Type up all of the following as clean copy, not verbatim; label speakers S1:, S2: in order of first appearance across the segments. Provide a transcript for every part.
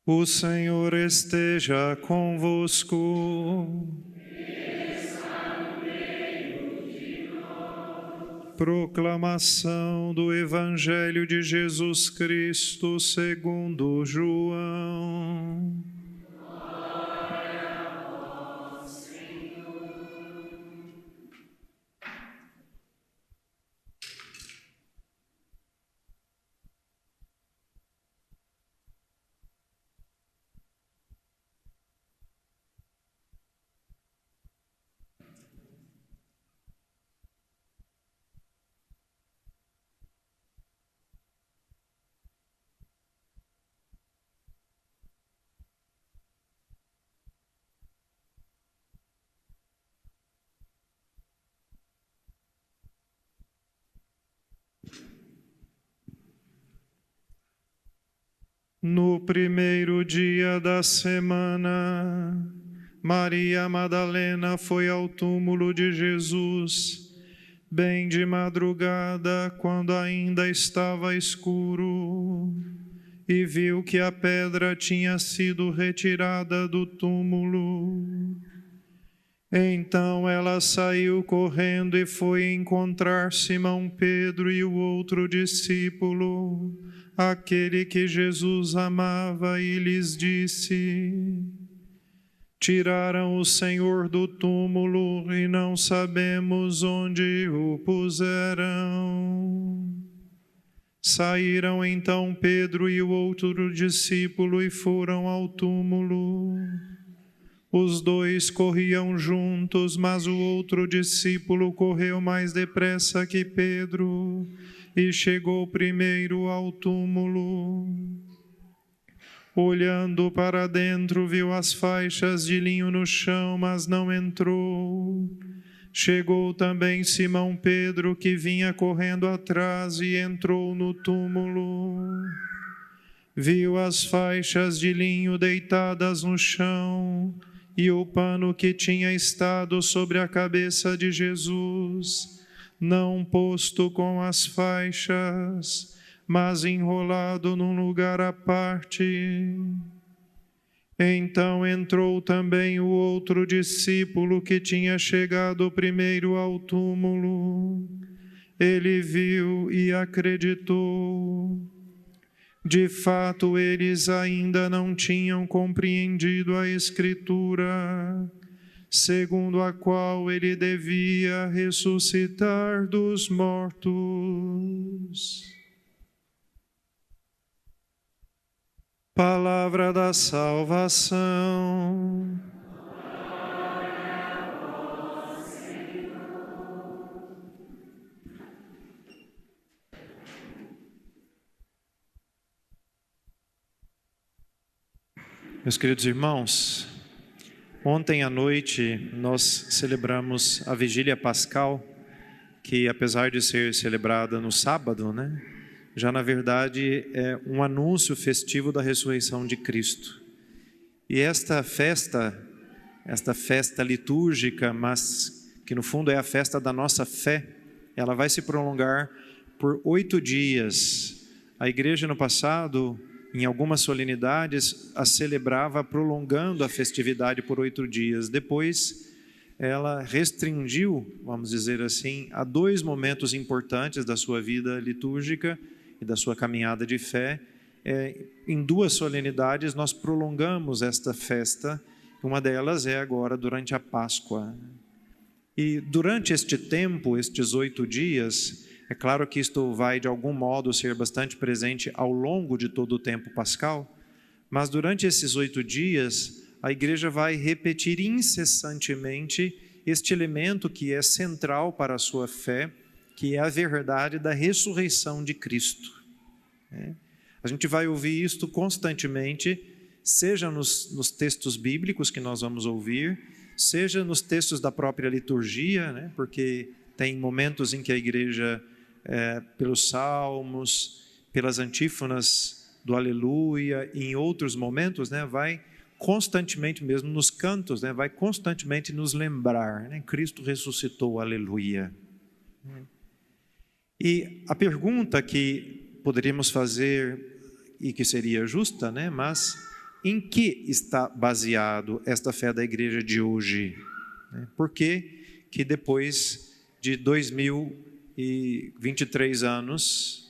S1: O Senhor esteja convosco. Proclamação do Evangelho de Jesus Cristo segundo João.
S2: Glória a vós, Senhor.
S1: No primeiro dia da semana, Maria Madalena foi ao túmulo de Jesus, bem de madrugada, quando ainda estava escuro, e viu que a pedra tinha sido retirada do túmulo. Então ela saiu correndo e foi encontrar Simão Pedro e o outro discípulo, aquele que Jesus amava, e lhes disse: tiraram o Senhor do túmulo e não sabemos onde o puseram. Saíram então Pedro e o outro discípulo e foram ao túmulo. Os dois corriam juntos, mas o outro discípulo correu mais depressa que Pedro e chegou primeiro ao túmulo. Olhando para dentro, viu as faixas de linho no chão, mas não entrou. Chegou também Simão Pedro, que vinha correndo atrás, e entrou no túmulo. Viu as faixas de linho deitadas no chão e o pano que tinha estado sobre a cabeça de Jesus, não posto com as faixas, mas enrolado num lugar à parte. Então entrou também o outro discípulo que tinha chegado primeiro ao túmulo. Ele viu e acreditou. De fato, eles ainda não tinham compreendido a Escritura, segundo a qual ele devia ressuscitar dos mortos. Palavra da salvação.
S2: Glória a vós, Senhor.
S1: Meus queridos irmãos, ontem à noite nós celebramos a Vigília Pascal, que apesar de ser celebrada no sábado, já na verdade é um anúncio festivo da ressurreição de Cristo. E esta festa litúrgica, mas que no fundo é a festa da nossa fé, ela vai se prolongar por 8 dias. A igreja no passado, em algumas solenidades, a celebrava prolongando a festividade por 8 dias. Depois, ela restringiu, vamos dizer assim, a 2 momentos importantes da sua vida litúrgica e da sua caminhada de fé. Em 2 solenidades, nós prolongamos esta festa. Uma delas é agora durante a Páscoa. E durante este tempo, estes 8 dias, é claro que isto vai, de algum modo, ser bastante presente ao longo de todo o tempo pascal, mas durante esses 8 dias, a igreja vai repetir incessantemente este elemento que é central para a sua fé, que é a verdade da ressurreição de Cristo. A gente vai ouvir isto constantemente, seja nos textos bíblicos que nós vamos ouvir, seja nos textos da própria liturgia, porque tem momentos em que a igreja, pelos salmos, pelas antífonas do Aleluia, e em outros momentos, vai constantemente mesmo nos cantos, vai constantemente nos lembrar, Cristo ressuscitou, Aleluia. E a pergunta que poderíamos fazer, e que seria justa, mas em que está baseado esta fé da igreja de hoje? Por que depois de 2023 anos,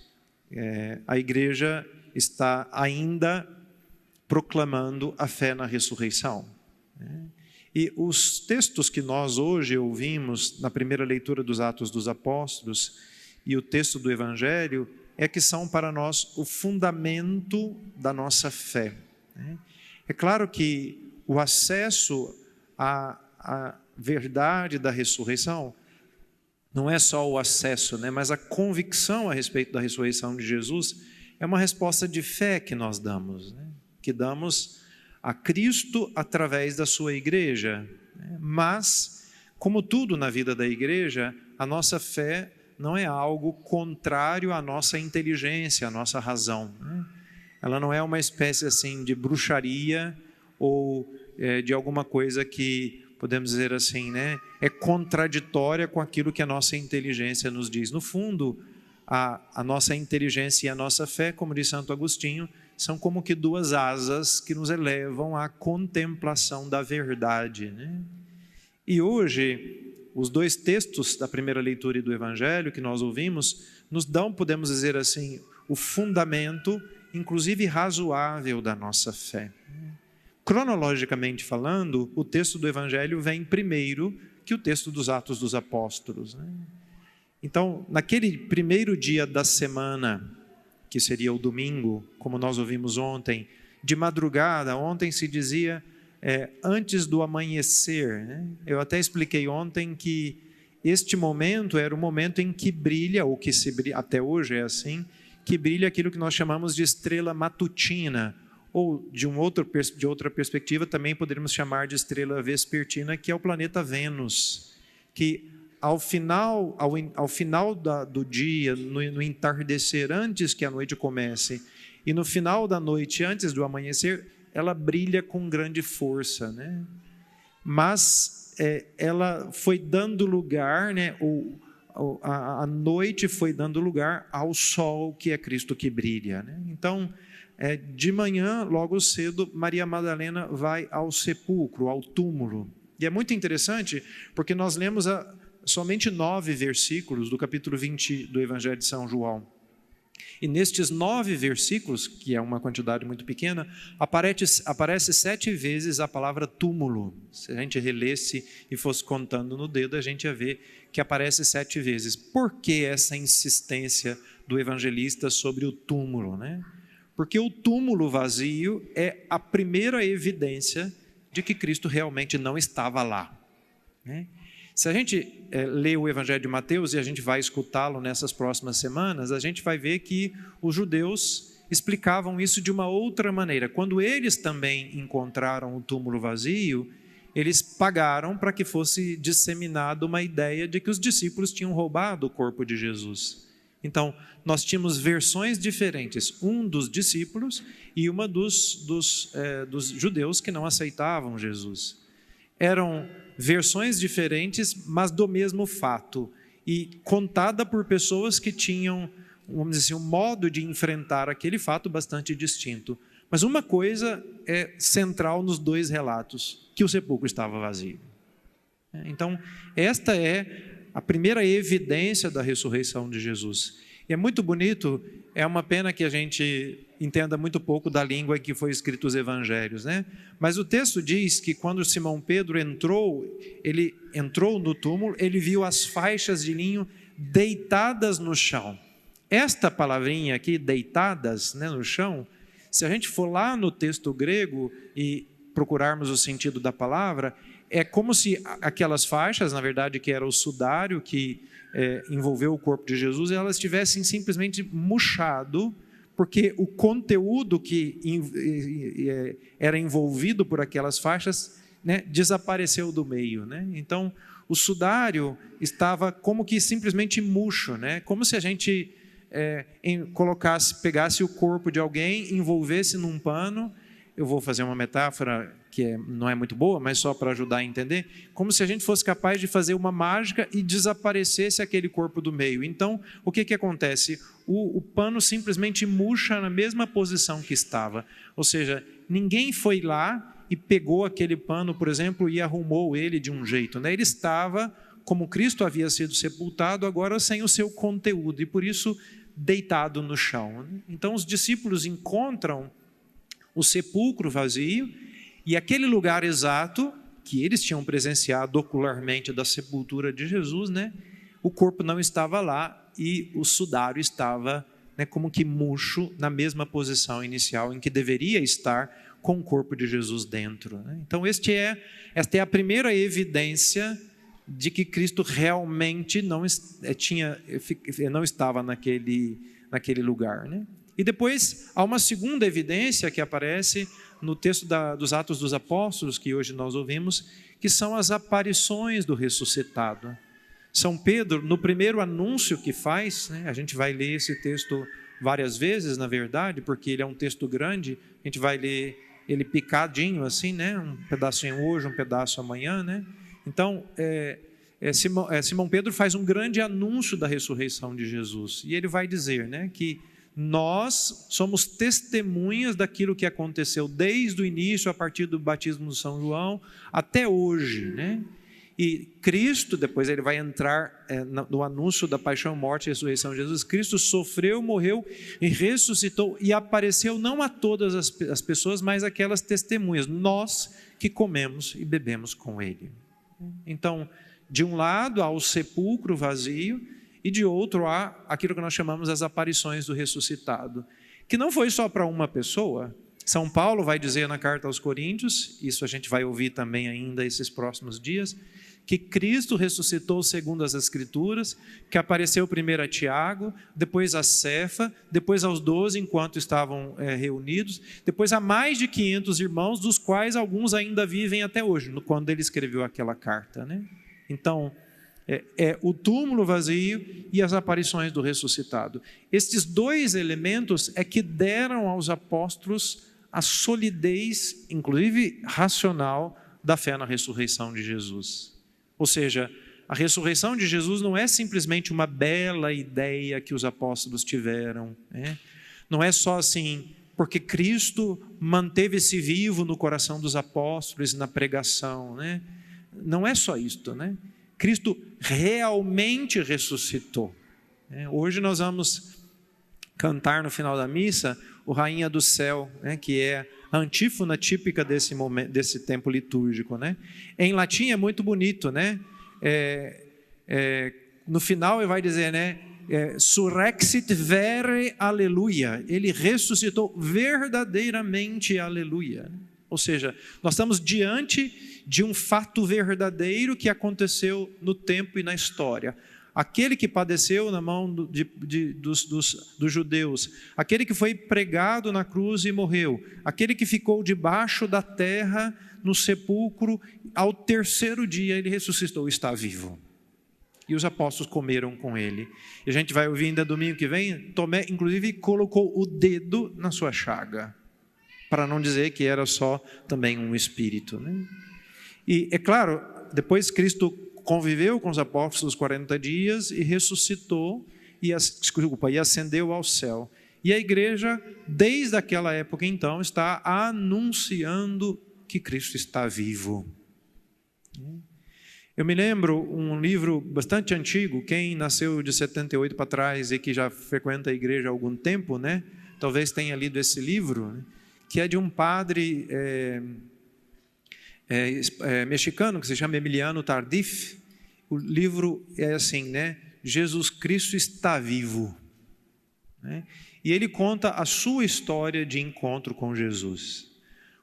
S1: a igreja está ainda proclamando a fé na ressurreição? E os textos que nós hoje ouvimos na primeira leitura dos Atos dos Apóstolos e o texto do Evangelho que são para nós o fundamento da nossa fé. É claro que o acesso à verdade da ressurreição não é só o acesso, mas a convicção a respeito da ressurreição de Jesus é uma resposta de fé que nós damos, que damos a Cristo através da sua igreja. Mas, como tudo na vida da igreja, a nossa fé não é algo contrário à nossa inteligência, à nossa razão. Ela não é uma espécie assim de bruxaria ou de alguma coisa que, podemos dizer assim, é contraditória com aquilo que a nossa inteligência nos diz. No fundo, a nossa inteligência e a nossa fé, como diz Santo Agostinho, são como que duas asas que nos elevam à contemplação da verdade. E hoje, os dois textos da primeira leitura e do Evangelho que nós ouvimos, nos dão, podemos dizer assim, o fundamento, inclusive razoável, da nossa fé. Cronologicamente falando, o texto do Evangelho vem primeiro que o texto dos Atos dos Apóstolos. Então, naquele primeiro dia da semana, que seria o domingo, como nós ouvimos ontem, de madrugada, ontem se dizia antes do amanhecer. Eu até expliquei ontem que este momento era o momento em que brilha, ou que se brilha, até hoje é assim, que brilha aquilo que nós chamamos de estrela matutina, ou de outra perspectiva também poderíamos chamar de estrela vespertina, que é o planeta Vênus, que ao final do dia, no entardecer, antes que a noite comece, e no final da noite, antes do amanhecer, ela brilha com grande força. Mas ela foi dando lugar, a noite foi dando lugar ao sol, que é Cristo que brilha. Então, de manhã, logo cedo, Maria Madalena vai ao sepulcro, ao túmulo. E é muito interessante, porque nós lemos somente 9 versículos do capítulo 20 do Evangelho de São João. E nestes 9 versículos, que é uma quantidade muito pequena, aparece 7 vezes a palavra túmulo. Se a gente relesse e fosse contando no dedo, a gente ia ver que aparece 7 vezes. Por que essa insistência do evangelista sobre o túmulo? Porque o túmulo vazio é a primeira evidência de que Cristo realmente não estava lá. Se a gente lê o Evangelho de Mateus, e a gente vai escutá-lo nessas próximas semanas, a gente vai ver que os judeus explicavam isso de uma outra maneira. Quando eles também encontraram o túmulo vazio, eles pagaram para que fosse disseminada uma ideia de que os discípulos tinham roubado o corpo de Jesus. Então, nós tínhamos versões diferentes, um dos discípulos e uma dos judeus que não aceitavam Jesus. Eram versões diferentes, mas do mesmo fato, e contada por pessoas que tinham, vamos dizer assim, um modo de enfrentar aquele fato bastante distinto. Mas uma coisa é central nos dois relatos, que o sepulcro estava vazio. Então, esta é a primeira evidência da ressurreição de Jesus. E é muito bonito, é uma pena que a gente entenda muito pouco da língua em que foi escrito os evangelhos, Mas o texto diz que quando Simão Pedro ele entrou no túmulo, ele viu as faixas de linho deitadas no chão. Esta palavrinha aqui, deitadas no chão, se a gente for lá no texto grego e procurarmos o sentido da palavra, é como se aquelas faixas, na verdade, que era o sudário que envolveu o corpo de Jesus, elas tivessem simplesmente murchado, porque o conteúdo que era envolvido por aquelas faixas desapareceu do meio. Então, o sudário estava como que simplesmente murcho, como se a gente pegasse o corpo de alguém, envolvesse num pano, eu vou fazer uma metáfora que não é muito boa, mas só para ajudar a entender, como se a gente fosse capaz de fazer uma mágica e desaparecesse aquele corpo do meio. Então, o que acontece? O pano simplesmente murcha na mesma posição que estava. Ou seja, ninguém foi lá e pegou aquele pano, por exemplo, e arrumou ele de um jeito, né? Ele estava, como Cristo havia sido sepultado, agora sem o seu conteúdo, e por isso deitado no chão. Então, os discípulos encontram o sepulcro vazio, e aquele lugar exato que eles tinham presenciado ocularmente da sepultura de Jesus, né? O corpo não estava lá e o sudário estava, né, como que murcho na mesma posição inicial em que deveria estar, com o corpo de Jesus dentro, né? Então esta é a primeira evidência de que Cristo realmente não estava naquele lugar, né? E depois há uma segunda evidência que aparece no texto dos Atos dos Apóstolos, que hoje nós ouvimos, que são as aparições do ressuscitado. São Pedro, no primeiro anúncio que faz, né, a gente vai ler esse texto várias vezes, na verdade, porque ele é um texto grande, a gente vai ler ele picadinho assim, né, um pedacinho hoje, um pedaço amanhã, né? Então, Simão Pedro faz um grande anúncio da ressurreição de Jesus, e ele vai dizer, né, que nós somos testemunhas daquilo que aconteceu desde o início, a partir do batismo de São João, até hoje, né? E Cristo, depois ele vai entrar no anúncio da paixão, morte e ressurreição de Jesus. Cristo sofreu, morreu e ressuscitou, e apareceu não a todas as pessoas, mas aquelas testemunhas, nós que comemos e bebemos com ele. Então, de um lado há o sepulcro vazio, e de outro há aquilo que nós chamamos as aparições do ressuscitado, que não foi só para uma pessoa. São Paulo vai dizer na carta aos Coríntios, isso a gente vai ouvir também ainda esses próximos dias, que Cristo ressuscitou segundo as Escrituras, que apareceu primeiro a Tiago, depois a Cefa, depois aos 12 enquanto estavam reunidos, depois a mais de 500 irmãos, dos quais alguns ainda vivem até hoje, quando ele escreveu aquela carta, né? Então, o túmulo vazio e as aparições do ressuscitado. Estes dois elementos é que deram aos apóstolos a solidez, inclusive racional, da fé na ressurreição de Jesus. Ou seja, a ressurreição de Jesus não é simplesmente uma bela ideia que os apóstolos tiveram, né? Não é só assim, porque Cristo manteve-se vivo no coração dos apóstolos, na pregação, né? Não é só isto, né? Cristo realmente ressuscitou. Hoje nós vamos cantar no final da missa o Rainha do Céu, né, que é a antífona típica desse tempo litúrgico, né? Em latim é muito bonito, né? No final ele vai dizer, né, surrexit vere aleluia, ele ressuscitou verdadeiramente, aleluia. Ou seja, nós estamos diante de um fato verdadeiro que aconteceu no tempo e na história. Aquele que padeceu na mão dos judeus, aquele que foi pregado na cruz e morreu, aquele que ficou debaixo da terra no sepulcro, ao terceiro dia ele ressuscitou, está vivo. E os apóstolos comeram com ele. E a gente vai ouvir ainda domingo que vem, Tomé inclusive colocou o dedo na sua chaga, para não dizer que era só também um espírito, né? E é claro, depois Cristo conviveu com os apóstolos 40 dias e ressuscitou e ascendeu ao céu. E a igreja, desde aquela época então, está anunciando que Cristo está vivo. Eu me lembro um livro bastante antigo, quem nasceu de 78 para trás e que já frequenta a igreja há algum tempo, né? Talvez tenha lido esse livro, né? Que é de um padre mexicano que se chama Emiliano Tardif. O livro é assim, né? Jesus Cristo está vivo, né? E ele conta a sua história de encontro com Jesus.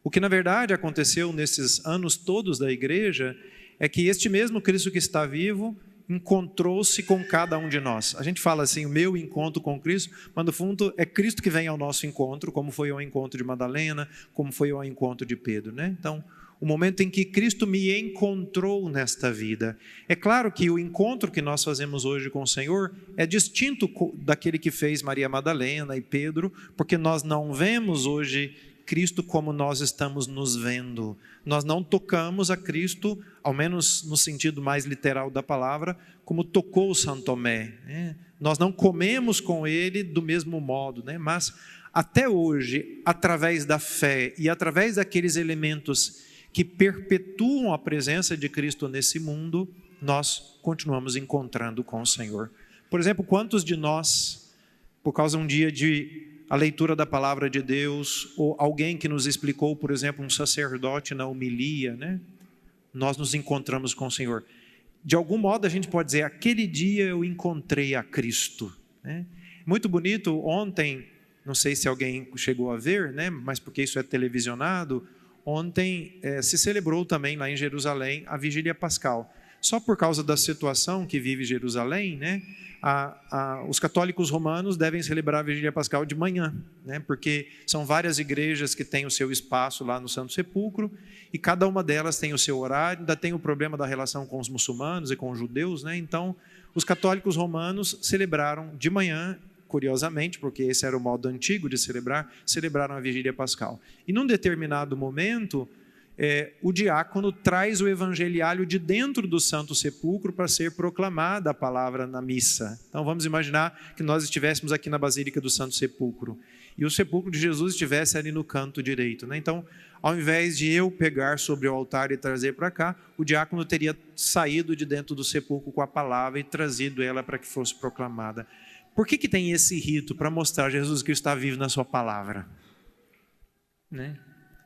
S1: O que na verdade aconteceu nesses anos todos da igreja é que este mesmo Cristo que está vivo encontrou-se com cada um de nós. A gente fala assim, o meu encontro com Cristo, mas no fundo é Cristo que vem ao nosso encontro, como foi ao encontro de Madalena, como foi ao encontro de Pedro, né? Então, o momento em que Cristo me encontrou nesta vida. É claro que o encontro que nós fazemos hoje com o Senhor é distinto daquele que fez Maria Madalena e Pedro, porque nós não vemos hoje Cristo como nós estamos nos vendo. Nós não tocamos a Cristo, ao menos no sentido mais literal da palavra, como tocou São Tomé, né? Nós não comemos com ele do mesmo modo, né? Mas até hoje, através da fé e através daqueles elementos que perpetuam a presença de Cristo nesse mundo, nós continuamos encontrando com o Senhor. Por exemplo, quantos de nós, por causa de um dia de a leitura da palavra de Deus, ou alguém que nos explicou, por exemplo, um sacerdote na homilia, né? Nós nos encontramos com o Senhor. De algum modo a gente pode dizer, aquele dia eu encontrei a Cristo, né? Muito bonito, ontem, não sei se alguém chegou a ver, né? Mas porque isso é televisionado, ontem se celebrou também lá em Jerusalém a Vigília Pascal. Só por causa da situação que vive Jerusalém, né? Os católicos romanos devem celebrar a Vigília Pascal de manhã, né? Porque são várias igrejas que têm o seu espaço lá no Santo Sepulcro e cada uma delas tem o seu horário. Ainda tem o problema da relação com os muçulmanos e com os judeus, né? Então, os católicos romanos celebraram de manhã, curiosamente, porque esse era o modo antigo de celebrar, celebraram a Vigília Pascal. E num determinado momento, o diácono traz o evangeliário de dentro do Santo Sepulcro para ser proclamada a palavra na missa. Então vamos imaginar que nós estivéssemos aqui na Basílica do Santo Sepulcro e o sepulcro de Jesus estivesse ali no canto direito, né? Então, ao invés de eu pegar sobre o altar e trazer para cá, o diácono teria saído de dentro do sepulcro com a palavra e trazido ela para que fosse proclamada. Por que tem esse rito? Para mostrar Jesus Cristo está vivo na sua palavra, né?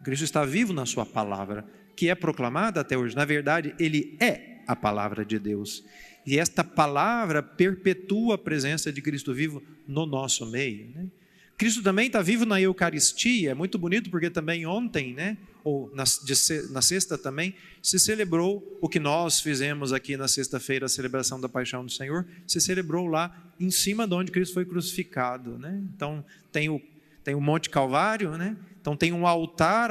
S1: Cristo está vivo na sua palavra, que é proclamada até hoje. Na verdade, ele é a palavra de Deus. E esta palavra perpetua a presença de Cristo vivo no nosso meio, né? Cristo também está vivo na Eucaristia. É muito bonito porque também ontem, né, ou na sexta também, se celebrou o que nós fizemos aqui na sexta-feira, a celebração da Paixão do Senhor, se celebrou lá em cima de onde Cristo foi crucificado, né? Então tem o Monte Calvário, né? Então tem um altar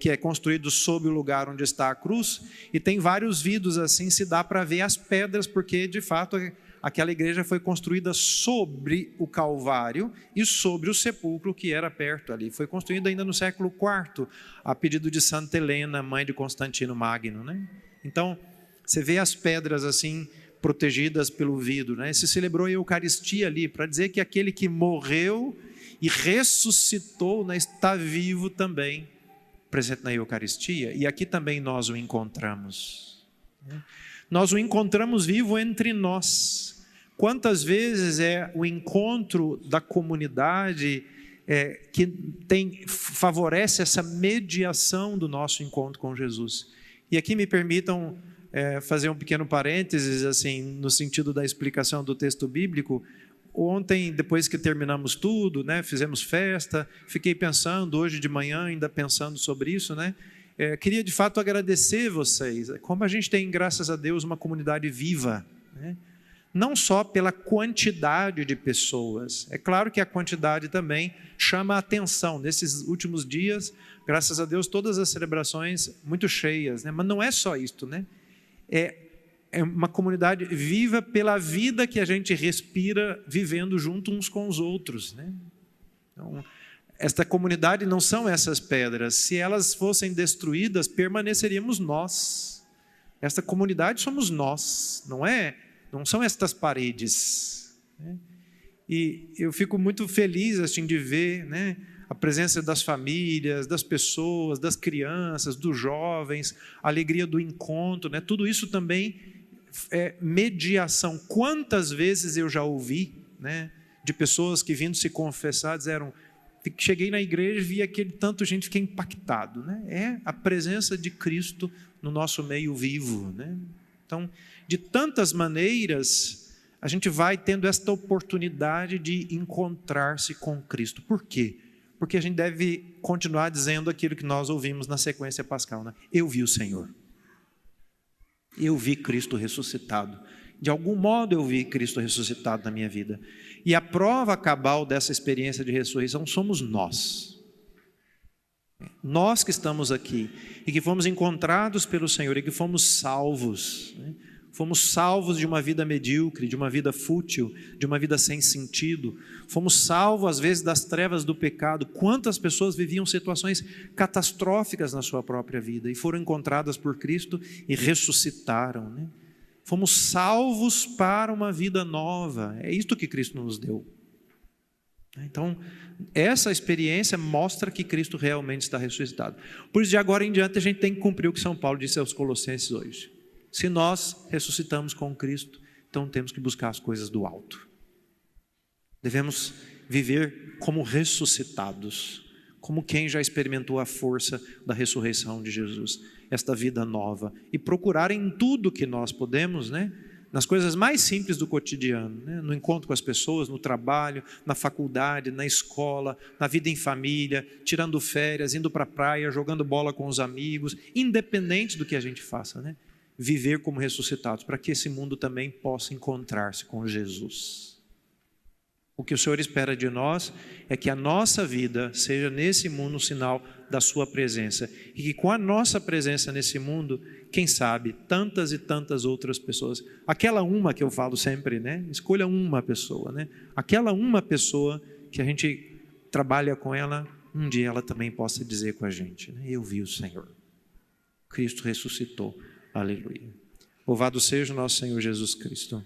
S1: que é construído sob o lugar onde está a cruz, e tem vários vidros assim, se dá para ver as pedras, porque de fato aquela igreja foi construída sobre o Calvário e sobre o sepulcro que era perto ali. Foi construída ainda no século IV, a pedido de Santa Helena, mãe de Constantino Magno, né? Então você vê as pedras assim protegidas pelo vidro, né? Se celebrou a Eucaristia ali para dizer que aquele que morreu e ressuscitou, né, está vivo também, presente na Eucaristia, e aqui também nós o encontramos, né? Nós o encontramos vivo entre nós. Quantas vezes é o encontro da comunidade que favorece essa mediação do nosso encontro com Jesus? E aqui me permitam fazer um pequeno parênteses, assim, no sentido da explicação do texto bíblico. Ontem, depois que terminamos tudo, né, fizemos festa, fiquei pensando, hoje de manhã ainda pensando sobre isso, né? Queria de fato agradecer vocês, como a gente tem, graças a Deus, uma comunidade viva, né? Não só pela quantidade de pessoas, é claro que a quantidade também chama a atenção. Nesses últimos dias, graças a Deus, todas as celebrações muito cheias, né? Mas não é só isto, né? É uma comunidade viva pela vida que a gente respira vivendo junto uns com os outros, né? Então, esta comunidade não são essas pedras. Se elas fossem destruídas, permaneceríamos nós. Esta comunidade somos nós, não são estas paredes, né? E eu fico muito feliz assim, de ver, né, a presença das famílias, das pessoas, das crianças, dos jovens, a alegria do encontro, né? Tudo isso também é mediação. Quantas vezes eu já ouvi, né, de pessoas que vindo se confessar disseram: cheguei na igreja e vi aquele tanto gente, fiquei impactado, né? É a presença de Cristo no nosso meio vivo, né? Então, de tantas maneiras, a gente vai tendo esta oportunidade de encontrar-se com Cristo. Por quê? Porque a gente deve continuar dizendo aquilo que nós ouvimos na sequência pascal, né? Eu vi o Senhor. Eu vi Cristo ressuscitado. De algum modo eu vi Cristo ressuscitado na minha vida. E a prova cabal dessa experiência de ressurreição somos nós. Nós que estamos aqui e que fomos encontrados pelo Senhor e que fomos salvos, né? Fomos salvos de uma vida medíocre, de uma vida fútil, de uma vida sem sentido. Fomos salvos, às vezes, das trevas do pecado. Quantas pessoas viviam situações catastróficas na sua própria vida e foram encontradas por Cristo e ressuscitaram, né? Fomos salvos para uma vida nova. É isto que Cristo nos deu. Então, essa experiência mostra que Cristo realmente está ressuscitado. Por isso, de agora em diante, a gente tem que cumprir o que São Paulo disse aos Colossenses hoje. Se nós ressuscitamos com Cristo, então temos que buscar as coisas do alto. Devemos viver como ressuscitados, como quem já experimentou a força da ressurreição de Jesus, esta vida nova, e procurar em tudo que nós podemos, né? Nas coisas mais simples do cotidiano, né? No encontro com as pessoas, no trabalho, na faculdade, na escola, na vida em família, tirando férias, indo para a praia, jogando bola com os amigos, independente do que a gente faça, né? Viver como ressuscitados, para que esse mundo também possa encontrar-se com Jesus. O que o Senhor espera de nós é que a nossa vida seja nesse mundo um sinal da sua presença, e que com a nossa presença nesse mundo, quem sabe, tantas e tantas outras pessoas, aquela uma que eu falo sempre, né? Escolha uma pessoa, né? Aquela uma pessoa que a gente trabalha com ela, um dia ela também possa dizer com a gente, né? Eu vi o Senhor, Cristo ressuscitou. Aleluia. Louvado seja o nosso Senhor Jesus Cristo.